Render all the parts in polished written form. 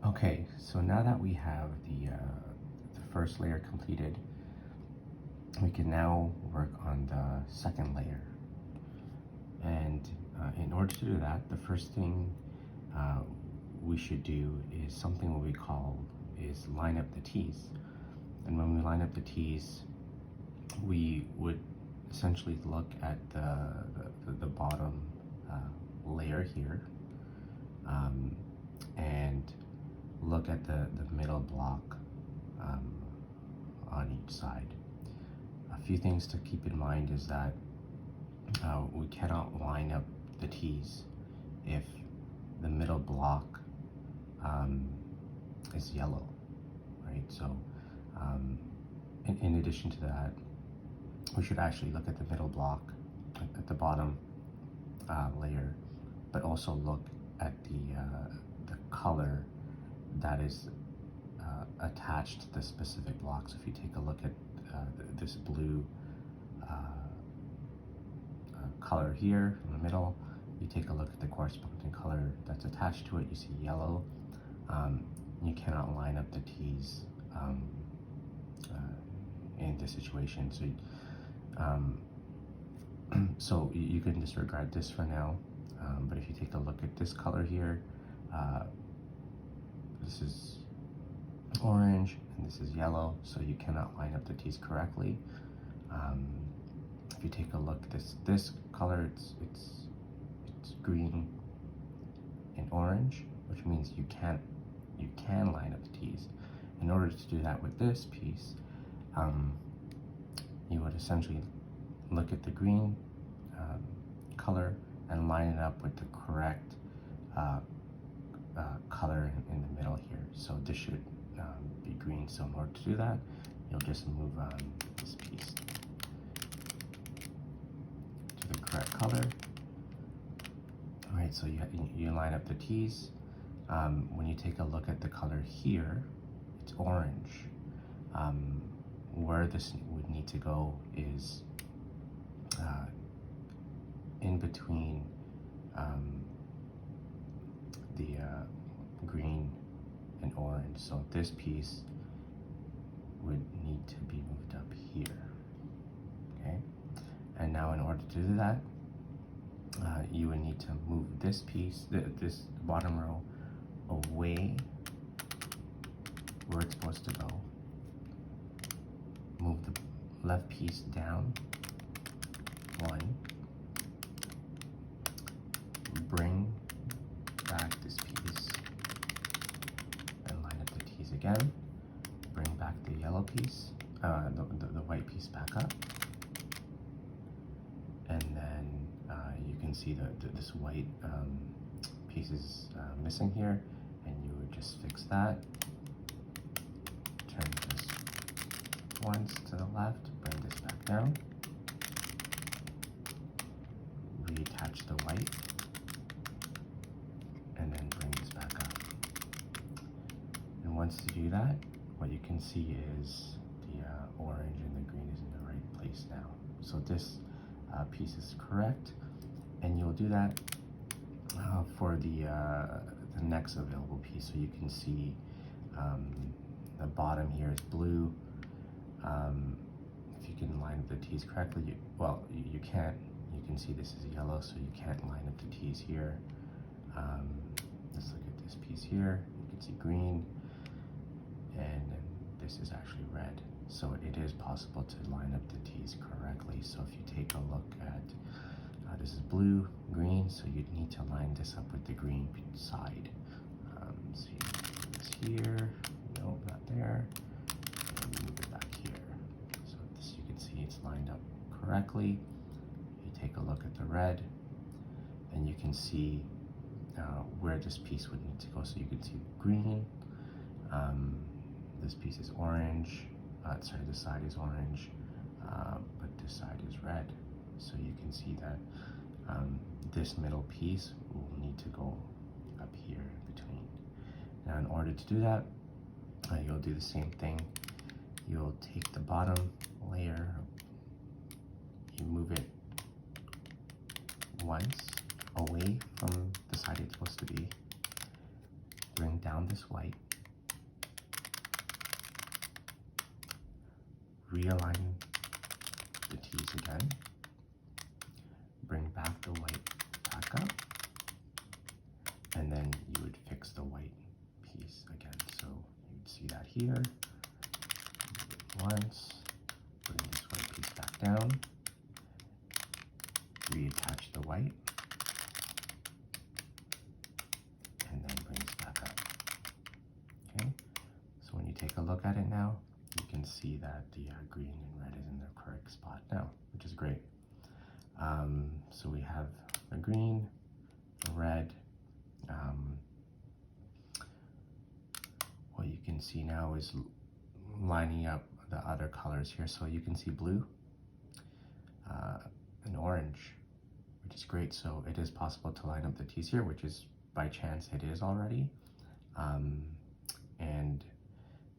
Okay, so now that we have the first layer completed, we can now work on the second layer. And in order to do that, the first thing we should do is something what we call is line up the T's. And when we line up the T's, we would essentially look at the bottom layer here, and look at the middle block on each side. A few things to keep in mind is that we cannot line up the T's if the middle block is yellow, right? So in addition to that, we should actually look at the middle block at the bottom layer, but also look at the color that is attached to the specific block. So if you take a look at this blue color here in the middle, you take a look at the corresponding color that's attached to it, you see yellow. You cannot line up the T's in this situation. So you can disregard this for now, but if you take a look at this color here, this is orange and this is yellow, so you cannot line up the T's correctly. If you take a look at this color, it's green and orange, which means you can line up the T's. In order to do that with this piece, you would essentially look at the green color and line it up with the correct color in the middle here. So this should be green. So in order to do that, you'll just move this piece to the correct color. All right, so you line up the T's. When you take a look at the color here, it's orange. Where this would need to go is in between the green and orange. So this piece would need to be moved up here, okay? And now in order to do that, you would need to move this piece, this bottom row, away where it's supposed to go. Move the left piece down, one, bring back this piece and line up the T's again, bring back the yellow piece, the white piece back up, and then you can see this white piece is missing here, and you would just fix that, turn this once to the left, bring this back down, reattach the white, and then bring this back up. And once you do that, what you can see is the orange and the green is in the right place now. So this piece is correct, and you'll do that for the next available piece. So you can see the bottom here is blue. If you can line up the T's correctly, you can't. You can see this is yellow, so you can't line up the T's here. Let's look at this piece here. You can see green, and this is actually red. So it is possible to line up the T's correctly. So if you take a look at this is blue, green, so you'd need to line this up with the green side. So you put this here, no, not there, and move it back here. So this, you can see it's lined up correctly. You take a look at the red, and you can see where this piece would need to go. So you can see green, this piece is orange, sorry, this side is orange, but this side is red. So you can see that this middle piece will need to go up here in between. Now in order to do that, you'll do the same thing. You'll take the bottom layer, you move it once away from the side it's supposed to be, bring down down this white, realign the T's again, bring back the white back up, and then you would fix the white piece again. So you'd see that here, once, bring this white piece back down, reattach the white, and then bring this back up. Okay, so when you take a look at it now, you can see that the green and red is in the correct spot now, which is great. So we have the green, the red. What you can see now is lining up the other colors here. So you can see blue and orange, which is great. So it is possible to line up the T's here, which is by chance it is already. And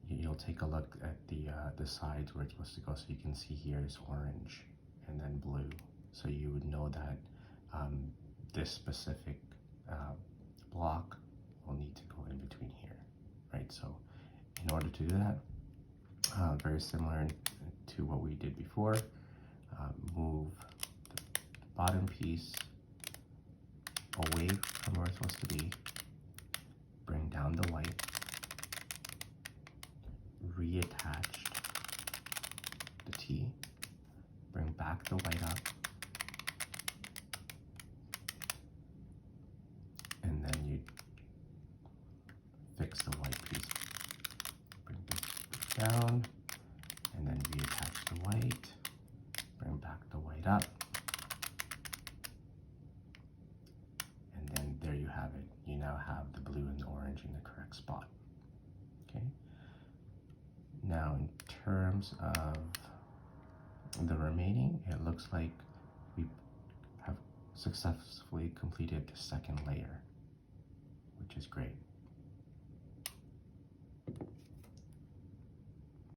you'll take a look at the sides where it's supposed to go. So you can see here is orange and then blue. So you would know that this specific block will need to go in between here, right? So in order to do that, very similar to what we did before, move the bottom piece away from where it's supposed to be, bring down the white, reattach the T, bring back the white up, and then you fix the white piece. Bring this down, and then reattach the white, bring back the white up, and then there you have it. You now have the blue and the orange in the correct spot. Okay. Now in terms of the remaining, it looks like we have successfully completed the second layer, which is great.